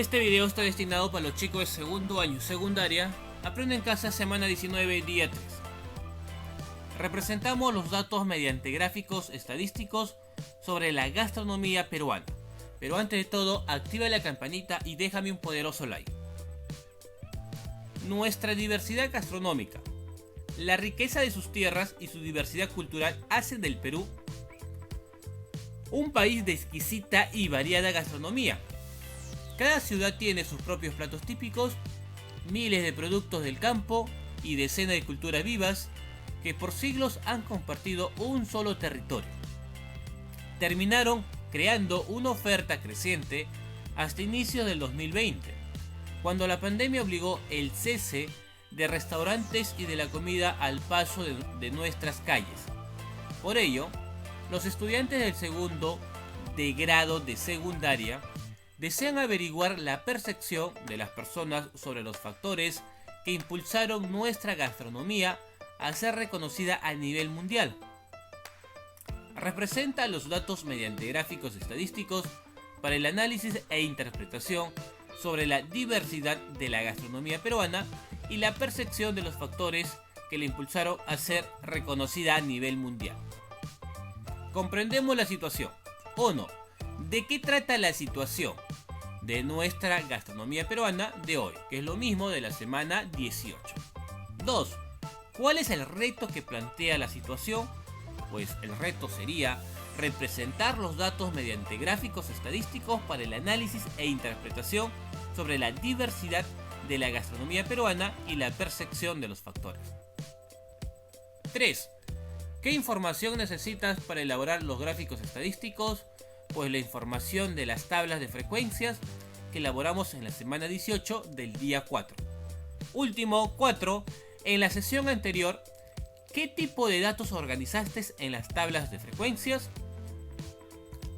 Este video está destinado para los chicos de segundo año secundaria. Aprende en casa semana 19, día 3. Representamos los datos mediante gráficos estadísticos sobre la gastronomía peruana. Pero antes de todo, activa la campanita y déjame un poderoso like. Nuestra diversidad gastronómica. La riqueza de sus tierras y su diversidad cultural hacen del Perú un país de exquisita y variada gastronomía. Cada ciudad tiene sus propios platos típicos, miles de productos del campo y decenas de culturas vivas que por siglos han compartido un solo territorio. Terminaron creando una oferta creciente hasta inicios del 2020, cuando la pandemia obligó el cese de restaurantes y de la comida al paso de nuestras calles. Por ello, los estudiantes del segundo de grado de secundaria desean averiguar la percepción de las personas sobre los factores que impulsaron nuestra gastronomía a ser reconocida a nivel mundial. Representa los datos mediante gráficos estadísticos para el análisis e interpretación sobre la diversidad de la gastronomía peruana y la percepción de los factores que la impulsaron a ser reconocida a nivel mundial. Comprendemos la situación. 1. ¿De qué trata la situación de nuestra gastronomía peruana de hoy? Que es lo mismo de la semana 18. 2. ¿Cuál es el reto que plantea la situación? Pues el reto sería representar los datos mediante gráficos estadísticos para el análisis e interpretación sobre la diversidad de la gastronomía peruana y la percepción de los factores. 3. ¿Qué información necesitas para elaborar los gráficos estadísticos? Pues la información de las tablas de frecuencias que elaboramos en la semana 18 del día 4. Último, 4. En la sesión anterior, ¿qué tipo de datos organizaste en las tablas de frecuencias?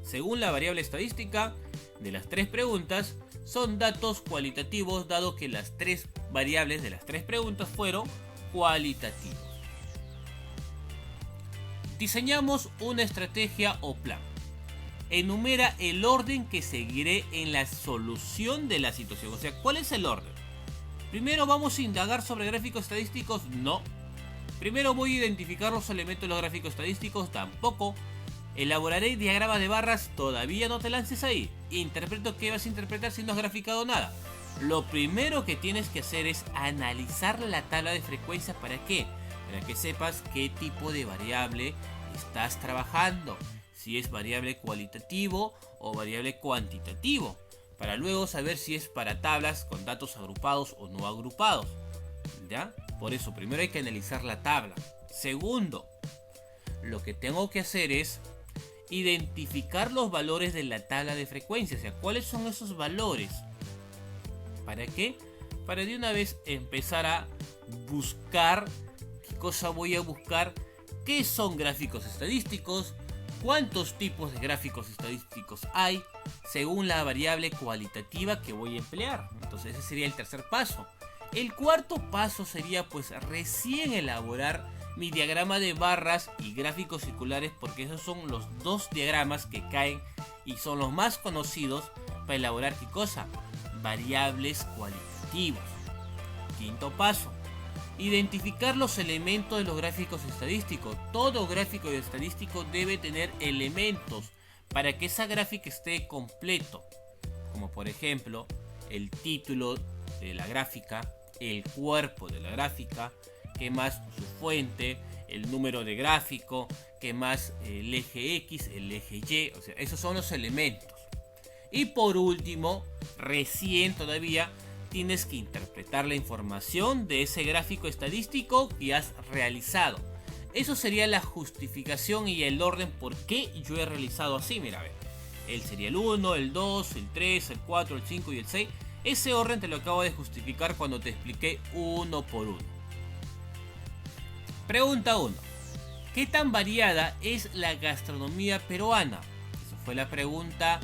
Según la variable estadística de las 3 preguntas, son datos cualitativos, dado que las 3 variables de las 3 preguntas fueron cualitativos. Diseñamos una estrategia o plan. Enumera el orden que seguiré en la solución de la situación. O sea, ¿cuál es el orden? Primero vamos a indagar sobre gráficos estadísticos. No. Primero voy a identificar los elementos de los gráficos estadísticos. Tampoco. Elaboraré diagramas de barras. Todavía no te lances ahí. Interpreto qué vas a interpretar si no has graficado nada. Lo primero que tienes que hacer es analizar la tabla de frecuencias. ¿Para qué? Para que sepas qué tipo de variable estás trabajando. Si es variable cualitativo o variable cuantitativo. Para luego saber si es para tablas con datos agrupados o no agrupados. ¿Ya? Por eso primero hay que analizar la tabla. Segundo, lo que tengo que hacer es identificar los valores de la tabla de frecuencia. O sea, ¿cuáles son esos valores? ¿Para qué? Para de una vez empezar a buscar. ¿Qué cosa voy a buscar? ¿Qué son gráficos estadísticos? ¿Cuántos tipos de gráficos estadísticos hay? Según la variable cualitativa que voy a emplear. Entonces ese sería el tercer paso. El cuarto paso sería pues recién elaborar mi diagrama de barras y gráficos circulares, porque esos son los 2 diagramas que caen y son los más conocidos para elaborar ¿qué cosa? Variables cualitativas. Quinto paso. Identificar los elementos de los gráficos estadísticos. Todo gráfico estadístico debe tener elementos para que esa gráfica esté completo. Como por ejemplo, el título de la gráfica, el cuerpo de la gráfica, que más su fuente, el número de gráfico, que más el eje X, el eje Y. O sea, esos son los elementos. Y por último, recién todavía tienes que interpretar la información de ese gráfico estadístico que has realizado. Eso sería la justificación y el orden por qué yo he realizado así. Mira, a ver. Él sería el 1, el 2, el 3, el 4, el 5 y el 6. Ese orden te lo acabo de justificar cuando te expliqué uno por uno. Pregunta 1. ¿Qué tan variada es la gastronomía peruana? Esa fue la pregunta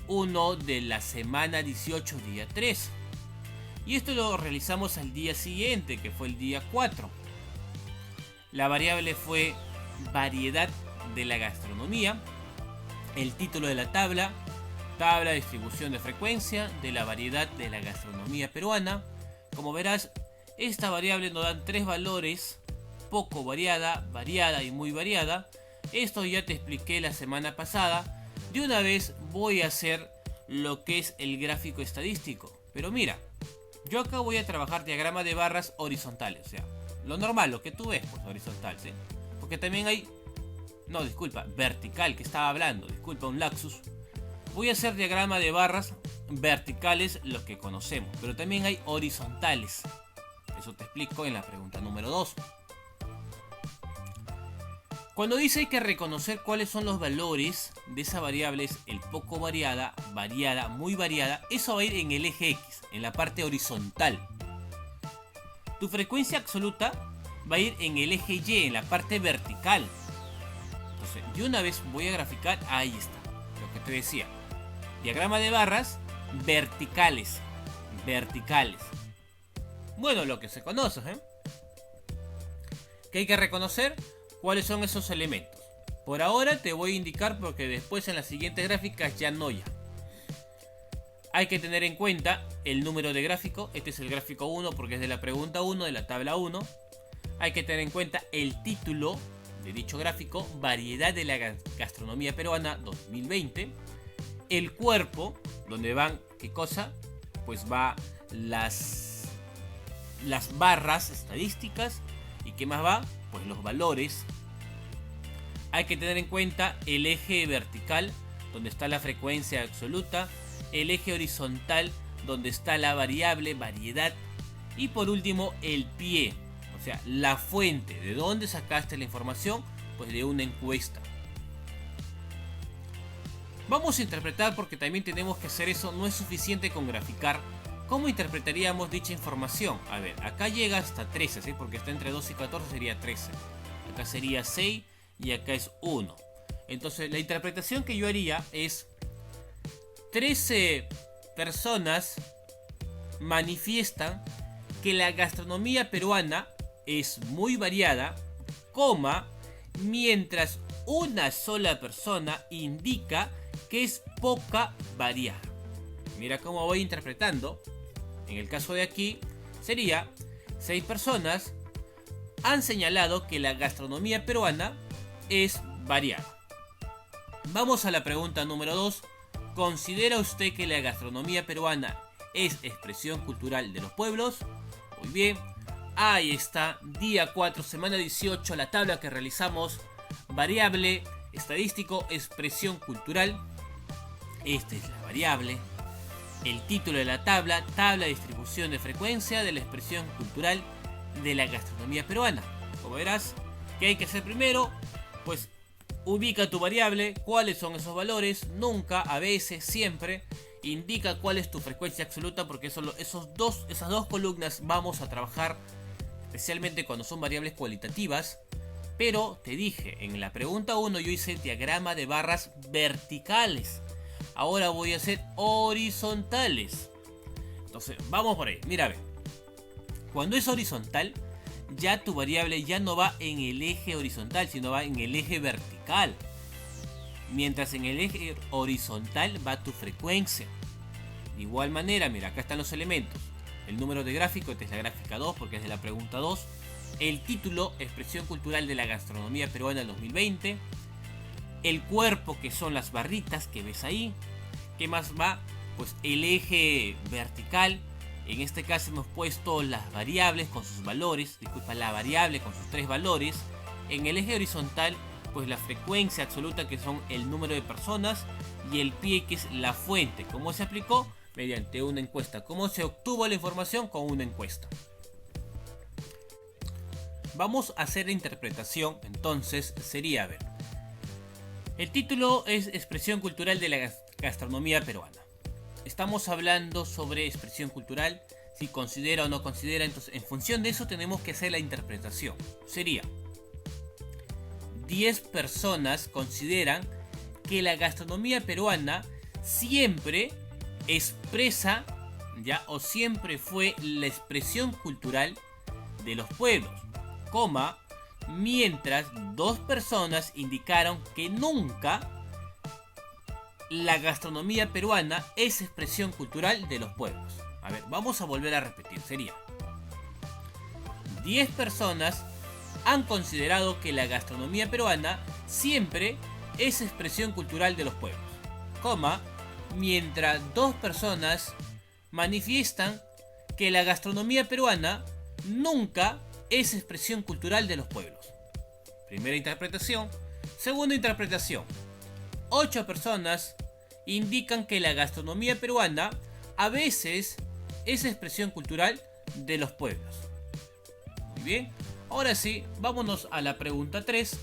1 de la semana 18, día 3. Y esto lo realizamos al día siguiente, que fue el día 4. La variable fue variedad de la gastronomía. El título de la tabla tabla de distribución de frecuencia de la variedad de la gastronomía peruana. Como verás, esta variable nos da tres valores: poco variada, variada y muy variada. Esto ya te expliqué la semana pasada. De una vez voy a hacer lo que es el gráfico estadístico. Pero mira, yo acá voy a trabajar diagrama de barras horizontales, o sea, lo normal, lo que tú ves, pues horizontal, ¿sí? Porque también hay... No, disculpa, vertical, que estaba hablando, disculpa, un lapsus. Voy a hacer diagrama de barras verticales, los que conocemos, pero también hay horizontales. Eso te explico en la pregunta número 2. Cuando dice hay que reconocer cuáles son los valores de esa variable, es el poco variada, variada, muy variada, eso va a ir en el eje X, en la parte horizontal. Tu frecuencia absoluta va a ir en el eje Y, en la parte vertical. Entonces, de una vez voy a graficar, ahí está, lo que te decía. Diagrama de barras verticales, verticales. Bueno, lo que se conoce, ¿eh? ¿Qué hay que reconocer? ¿Cuáles son esos elementos? Por ahora te voy a indicar porque después en las siguientes gráficas ya no ya. Hay que tener en cuenta el número de gráfico. Este es el gráfico 1 porque es de la pregunta 1 de la tabla 1. Hay que tener en cuenta el título de dicho gráfico, variedad de la gastronomía peruana 2020. El cuerpo, donde van, ¿qué cosa? Pues va las barras estadísticas. ¿Y qué más va? Pues los valores. Hay que tener en cuenta el eje vertical, donde está la frecuencia absoluta, el eje horizontal, donde está la variable, variedad, y por último el pie, o sea, la fuente, de dónde sacaste la información, pues de una encuesta. Vamos a interpretar, porque también tenemos que hacer eso, no es suficiente con graficar. ¿Cómo interpretaríamos dicha información? A ver, acá llega hasta 13, ¿sí? Porque está entre 2 y 14, sería 13. Acá sería 6 y acá es 1. Entonces la interpretación que yo haría es: 13 personas manifiestan que la gastronomía peruana es muy variada, coma, mientras una sola persona indica que es poca variada. Mira cómo voy interpretando. En el caso de aquí, sería 6 personas han señalado que la gastronomía peruana es variada. Vamos a la pregunta número 2. ¿Considera usted que la gastronomía peruana es expresión cultural de los pueblos? Muy bien. Ahí está, día 4, semana 18, la tabla que realizamos. Variable, estadístico, expresión cultural. Esta es la variable. El título de la tabla, tabla de distribución de frecuencia de la expresión cultural de la gastronomía peruana. Como verás, ¿qué hay que hacer primero? Pues ubica tu variable, cuáles son esos valores, nunca, a veces, siempre. Indica cuál es tu frecuencia absoluta, porque esas dos columnas vamos a trabajar especialmente cuando son variables cualitativas. Pero te dije, en la pregunta 1 yo hice diagrama de barras verticales. Ahora voy a hacer horizontales. Entonces, vamos por ahí. Mira, a ver. Cuando es horizontal, ya tu variable ya no va en el eje horizontal, sino va en el eje vertical. Mientras en el eje horizontal va tu frecuencia. De igual manera, mira, acá están los elementos. El número de gráfico, esta es la gráfica 2 porque es de la pregunta 2. El título, expresión cultural de la gastronomía peruana 2020. El cuerpo, que son las barritas que ves ahí. ¿Qué más va? Pues el eje vertical. En este caso hemos puesto las variables con sus valores. Disculpa, la variable con sus 3 valores. En el eje horizontal, pues la frecuencia absoluta, que son el número de personas. Y el pie, que es la fuente. ¿Cómo se aplicó? Mediante una encuesta. ¿Cómo se obtuvo la información? Con una encuesta. Vamos a hacer la interpretación. Entonces sería, a ver, el título es expresión cultural de la gastronomía peruana. Estamos hablando sobre expresión cultural, si considera o no considera. Entonces, en función de eso tenemos que hacer la interpretación. Sería: 10 personas consideran que la gastronomía peruana siempre expresa, ya, o siempre fue la expresión cultural de los pueblos, coma, mientras 2 personas indicaron que nunca la gastronomía peruana es expresión cultural de los pueblos. A ver, vamos a volver a repetir. Sería 10 personas han considerado que la gastronomía peruana siempre es expresión cultural de los pueblos, mientras 2 personas manifiestan que la gastronomía peruana nunca es expresión cultural de los pueblos. Primera interpretación. Segunda interpretación. 8 personas indican que la gastronomía peruana a veces es expresión cultural de los pueblos. Muy bien. Ahora sí, vámonos a la pregunta 3.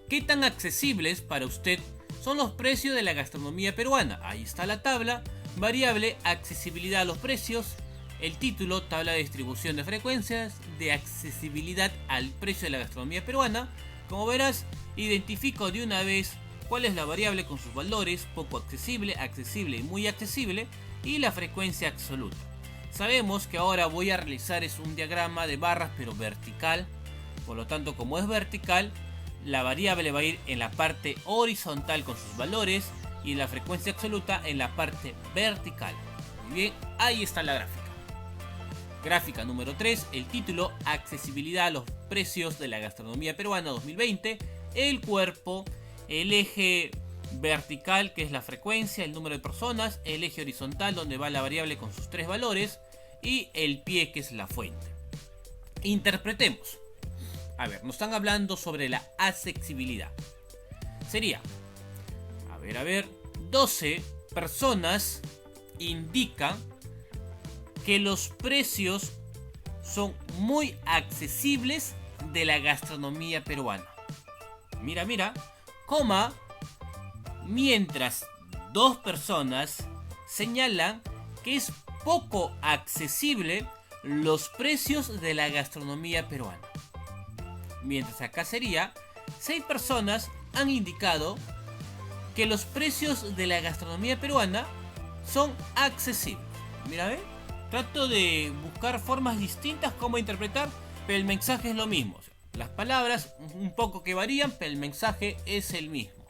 ¿Qué tan accesibles para usted son los precios de la gastronomía peruana? Ahí está la tabla. Variable, accesibilidad a los precios. El título, tabla de distribución de frecuencias de accesibilidad al precio de la gastronomía peruana. Como verás, identifico de una vez cuál es la variable con sus valores: poco accesible, accesible y muy accesible, y la frecuencia absoluta. Sabemos que ahora voy a realizar un diagrama de barras pero vertical. Por lo tanto, como es vertical, la variable va a ir en la parte horizontal con sus valores y la frecuencia absoluta en la parte vertical. Muy bien, ahí está la gráfica. Gráfica número 3, el título: accesibilidad a los precios de la gastronomía peruana 2020. El cuerpo, el eje vertical, que es la frecuencia, el número de personas, el eje horizontal, donde va la variable con sus 3 valores, y el pie, que es la fuente. Interpretemos. A ver, nos están hablando sobre la accesibilidad. Sería, 12 personas indican que los precios son muy accesibles de la gastronomía peruana. Mira, mientras 2 personas señalan que es poco accesible los precios de la gastronomía peruana. Mientras acá sería 6 personas han indicado que los precios de la gastronomía peruana son accesibles. Mira, trato de buscar formas distintas como interpretar, pero el mensaje es lo mismo. Las palabras un poco que varían, pero el mensaje es el mismo.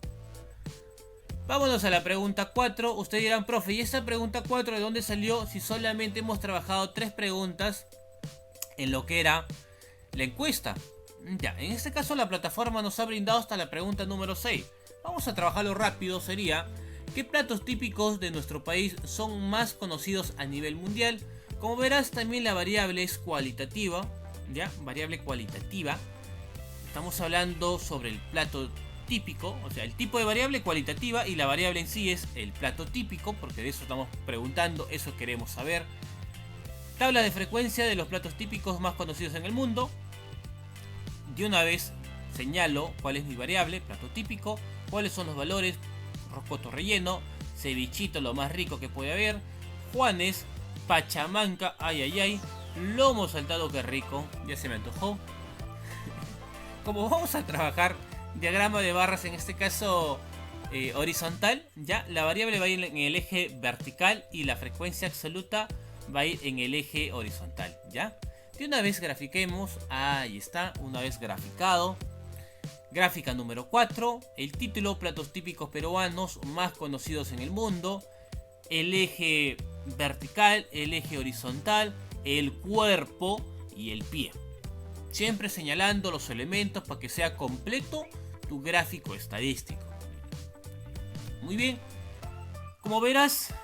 Vámonos a la pregunta 4. Ustedes dirán, profe, ¿y esta pregunta 4 de dónde salió si solamente hemos trabajado 3 preguntas en lo que era la encuesta? Ya, en este caso la plataforma nos ha brindado hasta la pregunta número 6. Vamos a trabajarlo rápido. Sería, ¿qué platos típicos de nuestro país son más conocidos a nivel mundial? Como verás, también la variable es cualitativa. ¿Ya? Variable cualitativa. Estamos hablando sobre el plato típico, o sea, el tipo de variable cualitativa, y la variable en sí es el plato típico, porque de eso estamos preguntando, eso queremos saber. Tabla de frecuencia de los platos típicos más conocidos en el mundo. De una vez señalo cuál es mi variable, plato típico, cuáles son los valores: rocoto relleno, cevichito, lo más rico que puede haber, Juanes, pachamanca, ay, lomo saltado, que rico, ya se me antojó. Como vamos a trabajar diagrama de barras, en este caso horizontal, ya la variable va a ir en el eje vertical y la frecuencia absoluta va a ir en el eje horizontal, ya. De una vez grafiquemos, ahí está, una vez graficado. Gráfica número 4, el título: platos típicos peruanos más conocidos en el mundo. El eje vertical, el eje horizontal, el cuerpo y el pie. Siempre señalando los elementos para que sea completo tu gráfico estadístico. Muy bien. Como verás,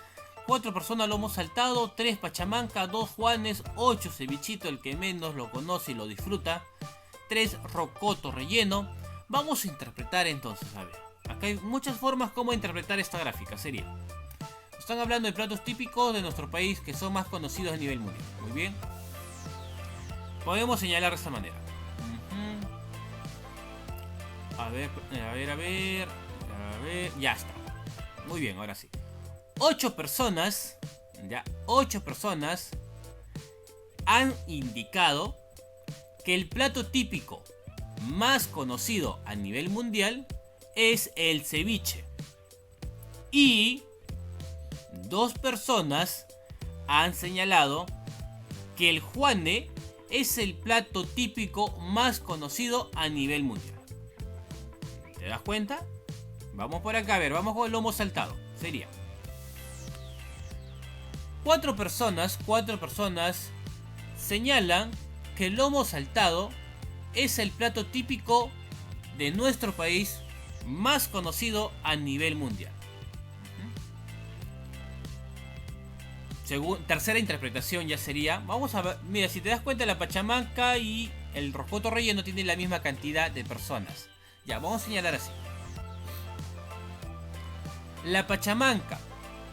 4 personas lomo saltado, 3 pachamanca, 2 Juanes, 8 cevichito, el que menos lo conoce y lo disfruta, 3 rocoto relleno. Vamos a interpretar entonces, a ver. Acá hay muchas formas como interpretar esta gráfica. Sería, están hablando de platos típicos de nuestro país que son más conocidos a nivel mundial. Muy bien. Podemos señalar de esta manera. A ver. Ya está. Muy bien, ahora sí. 8 personas han indicado que el plato típico más conocido a nivel mundial es el ceviche. Y 2 personas han señalado que el juane es el plato típico más conocido a nivel mundial. ¿Te das cuenta? Vamos por acá, a ver, vamos con el lomo saltado. Sería cuatro personas señalan que el lomo saltado es el plato típico de nuestro país más conocido a nivel mundial. Tercera interpretación ya sería, vamos a ver, mira, si te das cuenta, la pachamanca y el rocoto relleno tienen la misma cantidad de personas. Ya, vamos a señalar así. La pachamanca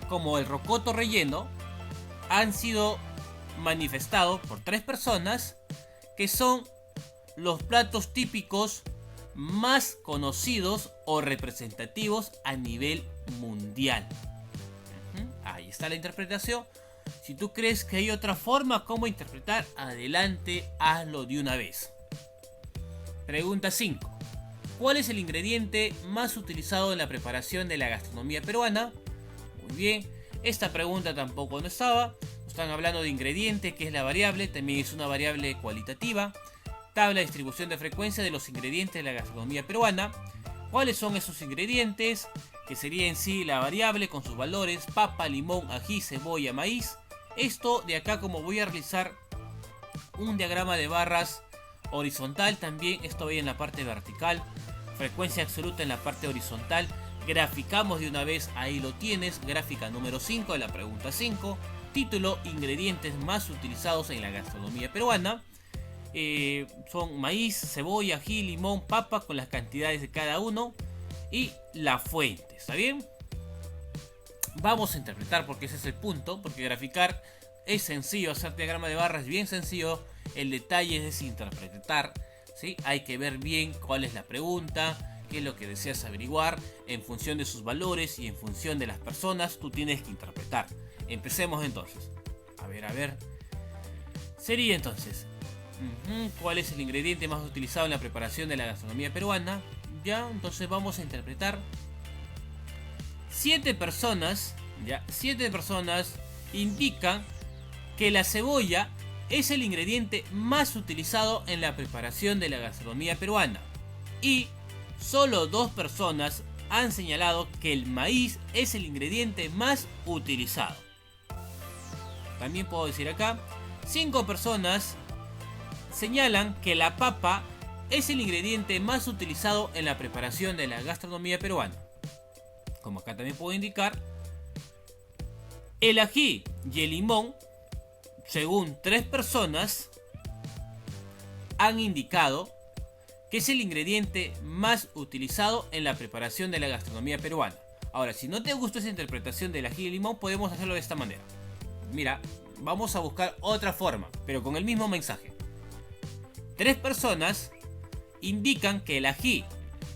como el rocoto relleno han sido manifestados por tres personas que son los platos típicos más conocidos o representativos a nivel mundial. Ahí está la interpretación. Si tú crees que hay otra forma como interpretar, adelante, hazlo de una vez. Pregunta 5. ¿Cuál es el ingrediente más utilizado en la preparación de la gastronomía peruana? Muy bien, esta pregunta tampoco no estaba. Están hablando de ingrediente, que es la variable, también es una variable cualitativa. Tabla de distribución de frecuencia de los ingredientes de la gastronomía peruana. ¿Cuáles son esos ingredientes? Que sería en sí la variable con sus valores: papa, limón, ají, cebolla, maíz. Esto de acá, como voy a realizar un diagrama de barras horizontal, también esto va en la parte vertical, frecuencia absoluta en la parte horizontal. Graficamos de una vez, ahí lo tienes, gráfica número 5 de la pregunta 5. Título: ingredientes más utilizados en la gastronomía peruana. Son maíz, cebolla, ají, limón, papa, con las cantidades de cada uno y la fuente. ¿Está bien? Vamos a interpretar, porque ese es el punto, porque graficar es sencillo, hacer diagrama de barras es bien sencillo, el detalle es interpretar, ¿sí? Hay que ver bien cuál es la pregunta, qué es lo que deseas averiguar, en función de sus valores y en función de las personas, tú tienes que interpretar. Empecemos entonces. A ver. Sería entonces, ¿cuál es el ingrediente más utilizado en la preparación de la gastronomía peruana? Ya, entonces vamos a interpretar. 7 personas indican que la cebolla es el ingrediente más utilizado en la preparación de la gastronomía peruana. Y solo 2 personas han señalado que el maíz es el ingrediente más utilizado. También puedo decir acá, 5 personas señalan que la papa es el ingrediente más utilizado en la preparación de la gastronomía peruana. Como acá también puedo indicar, el ají y el limón, según 3 personas, han indicado que es el ingrediente más utilizado en la preparación de la gastronomía peruana. Ahora, si no te gusta esa interpretación del ají y el limón, podemos hacerlo de esta manera. Mira, vamos a buscar otra forma, pero con el mismo mensaje. 3 personas indican que el ají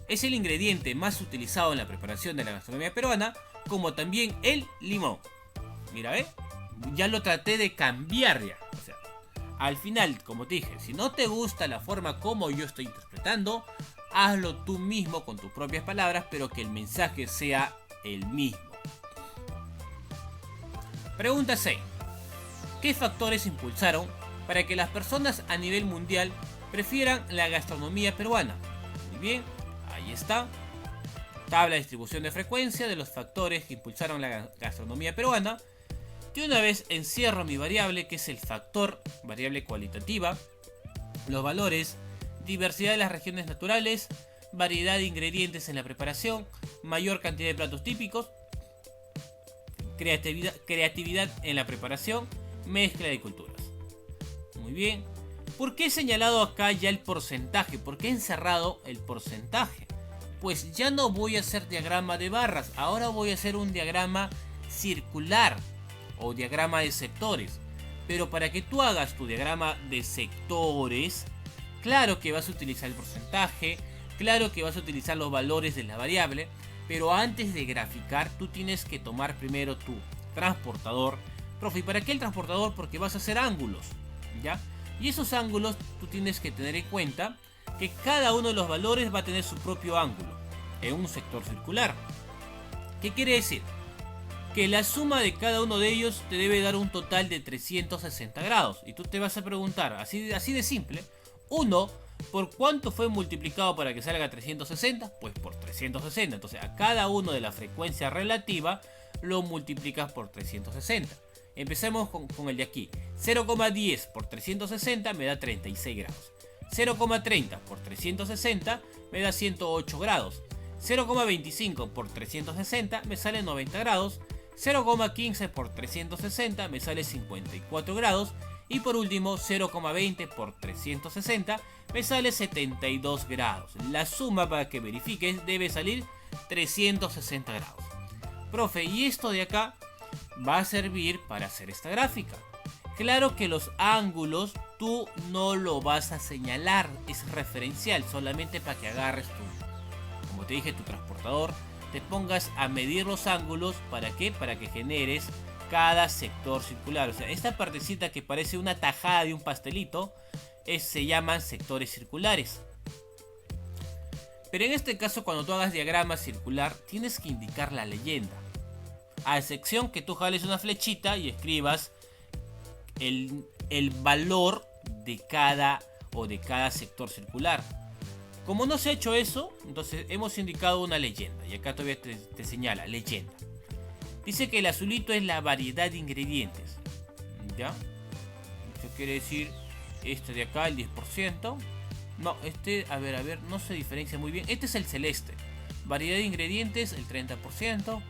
es el ingrediente más utilizado en la preparación de la gastronomía peruana, como también el limón. Mira, ya lo traté de cambiar ya. O sea, al final, como te dije, si no te gusta la forma como yo estoy interpretando, hazlo tú mismo con tus propias palabras, pero que el mensaje sea el mismo. Pregunta 6. ¿Qué factores impulsaron para que las personas a nivel mundial prefieran la gastronomía peruana? Muy bien, ahí está. Tabla de distribución de frecuencia de los factores que impulsaron la gastronomía peruana. De una vez encierro mi variable, que es el factor, variable cualitativa. Los valores: diversidad de las regiones naturales, variedad de ingredientes en la preparación, mayor cantidad de platos típicos, creatividad en la preparación, mezcla de culturas. Muy bien. ¿Por qué he señalado acá ya el porcentaje? ¿Por qué he encerrado el porcentaje? Pues ya no voy a hacer diagrama de barras, ahora voy a hacer un diagrama circular o diagrama de sectores. Pero para que tú hagas tu diagrama de sectores, claro que vas a utilizar el porcentaje, claro que vas a utilizar los valores de la variable, pero antes de graficar tú tienes que tomar primero tu transportador. Profe, ¿y para qué el transportador? Porque vas a hacer ángulos, ¿ya? Y esos ángulos tú tienes que tener en cuenta que cada uno de los valores va a tener su propio ángulo en un sector circular. ¿Qué quiere decir? Que la suma de cada uno de ellos te debe dar un total de 360 grados. Y tú te vas a preguntar, así de simple, 1 ¿Por cuánto fue multiplicado para que salga 360? Pues por 360. Entonces a cada uno de la frecuencia relativa lo multiplicas por 360. Empecemos con el de aquí. 0,10 por 360 me da 36 grados. 0,30 por 360 me da 108 grados. 0,25 por 360 me sale 90 grados. 0,15 por 360 me sale 54 grados. Y por último 0,20 por 360 me sale 72 grados. La suma, para que verifiques, debe salir 360 grados. Profe, y esto de acá va a servir para hacer esta gráfica. Claro que los ángulos tú no lo vas a señalar, es referencial, solamente para que agarres tu, como te dije, tu transportador, te pongas a medir los ángulos. ¿Para qué? Para que generes cada sector circular. O sea, esta partecita que parece una tajada de un pastelito se llaman sectores circulares. Pero en este caso, cuando tú hagas diagrama circular, tienes que indicar la leyenda, a excepción que tú jales una flechita y escribas el valor de cada sector circular. Como no se ha hecho eso, entonces hemos indicado una leyenda, y acá todavía te señala leyenda. Dice que el azulito es la variedad de ingredientes, ¿ya? Eso quiere decir este de acá, el 10%. No, a ver, no se diferencia muy bien. Este es el celeste, variedad de ingredientes, el 30%.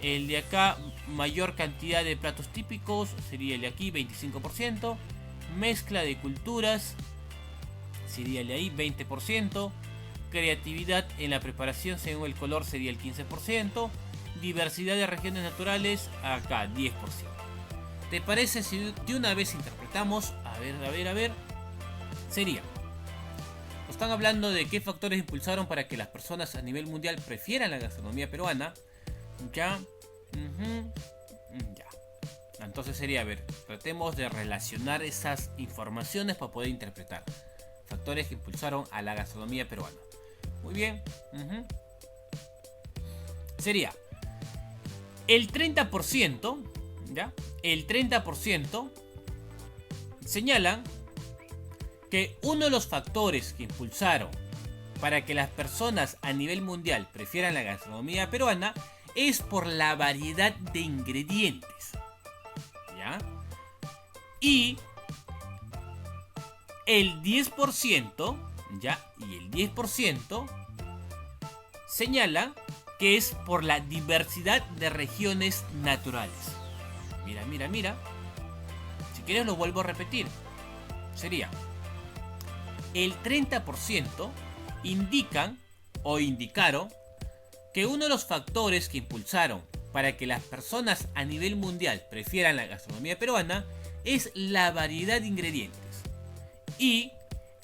El de acá, mayor cantidad de platos típicos, sería el de aquí, 25%. Mezcla de culturas, sería el de ahí, 20%. Creatividad en la preparación según el color, sería el 15%. Diversidad de regiones naturales, acá, 10%. ¿Te parece si de una vez interpretamos? A ver. Sería, están hablando de qué factores impulsaron para que las personas a nivel mundial prefieran la gastronomía peruana. Ya. Ya. Entonces sería, a ver, tratemos de relacionar esas informaciones para poder interpretar. Factores que impulsaron a la gastronomía peruana. Muy bien. Sería el 30%, ¿ya? El 30% señalan que uno de los factores que impulsaron para que las personas a nivel mundial prefieran la gastronomía peruana es por la variedad de ingredientes, ¿ya? Y el 10%, ¿ya? Y el 10% señala que es por la diversidad de regiones naturales. Mira. Si quieres lo vuelvo a repetir. Sería el 30% indican o indicaron que uno de los factores que impulsaron para que las personas a nivel mundial prefieran la gastronomía peruana es la variedad de ingredientes. Y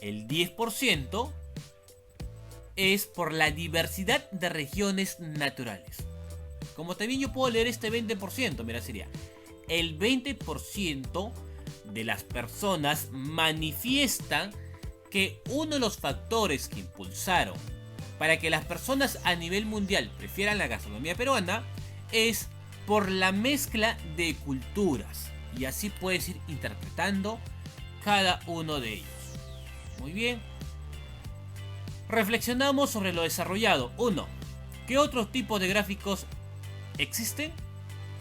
el 10% es por la diversidad de regiones naturales. Como también yo puedo leer este 20%, mira, sería el 20% de las personas manifiestan que uno de los factores que impulsaron para que las personas a nivel mundial prefieran la gastronomía peruana es por la mezcla de culturas. Y así puedes ir interpretando cada uno de ellos. Muy bien. Reflexionamos sobre lo desarrollado. 1. ¿Qué otros tipos de gráficos existen?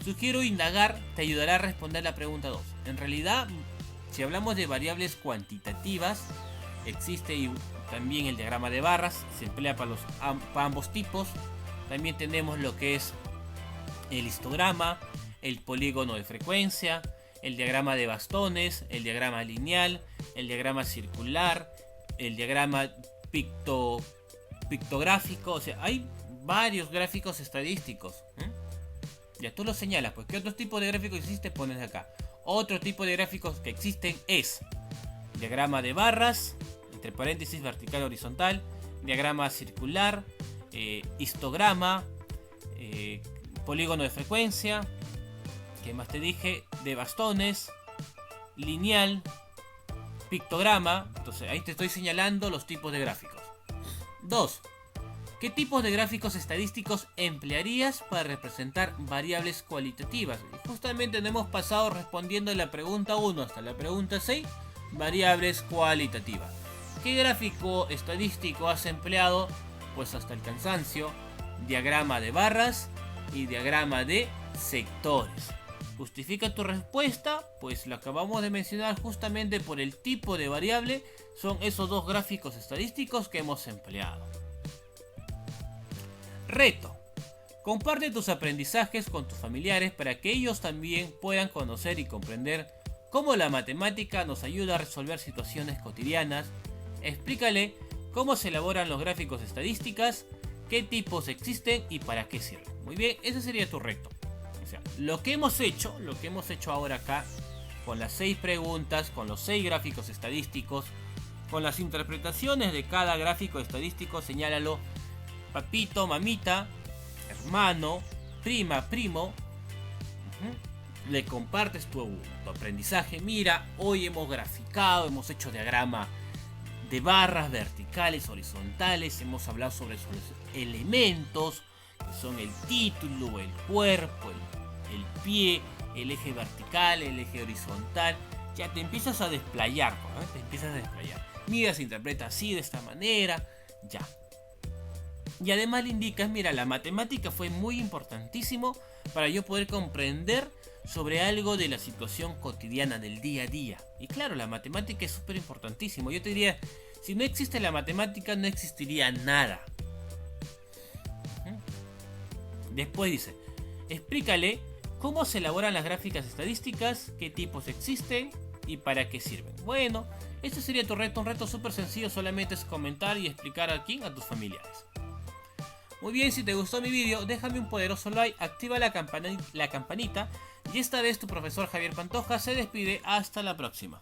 Sugiero indagar, te ayudará a responder la pregunta 2. En realidad, si hablamos de variables cuantitativas, existe también el diagrama de barras, se emplea para ambos tipos. También tenemos lo que es el histograma, el polígono de frecuencia, el diagrama de bastones, el diagrama lineal, el diagrama circular, el diagrama pictográfico. O sea, hay varios gráficos estadísticos. Ya tú lo señalas, pues ¿qué otro tipo de gráfico existe? Pones acá. Otro tipo de gráficos que existen es diagrama de barras, entre paréntesis vertical horizontal, diagrama circular, histograma, polígono de frecuencia, ¿qué más te dije? De bastones, lineal, pictograma. Entonces ahí te estoy señalando los tipos de gráficos. 2. ¿Qué tipos de gráficos estadísticos emplearías para representar variables cualitativas? Y justamente nos hemos pasado respondiendo la pregunta 1 hasta la pregunta 6, variables cualitativas. ¿Qué gráfico estadístico has empleado? Pues hasta el cansancio. Diagrama de barras y diagrama de sectores. ¿Justifica tu respuesta? Pues lo acabamos de mencionar, justamente por el tipo de variable. Son esos dos gráficos estadísticos que hemos empleado. Reto. Comparte tus aprendizajes con tus familiares para que ellos también puedan conocer y comprender cómo la matemática nos ayuda a resolver situaciones cotidianas. Explícale cómo se elaboran los gráficos estadísticos, qué tipos existen y para qué sirven. Muy bien, ese sería tu reto. O sea, lo que hemos hecho ahora acá, con las 6 preguntas, con los 6 gráficos estadísticos, con las interpretaciones de cada gráfico estadístico, señálalo, papito, mamita, hermano, prima, primo. Le compartes tu aprendizaje. Mira, hoy hemos graficado, hemos hecho diagrama de barras verticales, horizontales, hemos hablado sobre los elementos, que son el título, el cuerpo, el pie, el eje vertical, el eje horizontal. Ya te empiezas a desplayar, ¿no? Te empiezas a desplayar. Mira, se interpreta así, de esta manera, ya. Y además le indicas, mira, la matemática fue muy importantísimo para yo poder comprender sobre algo de la situación cotidiana del día a día. Y claro, la matemática es súper importantísimo. Yo te diría, si no existe la matemática, no existiría nada. Después dice, explícale cómo se elaboran las gráficas estadísticas, qué tipos existen y para qué sirven. Bueno, este sería tu reto, un reto súper sencillo, solamente es comentar y explicar aquí a tus familiares. Muy bien, si te gustó mi vídeo, déjame un poderoso like, activa la campanita y esta vez tu profesor Javier Pantoja se despide. Hasta la próxima.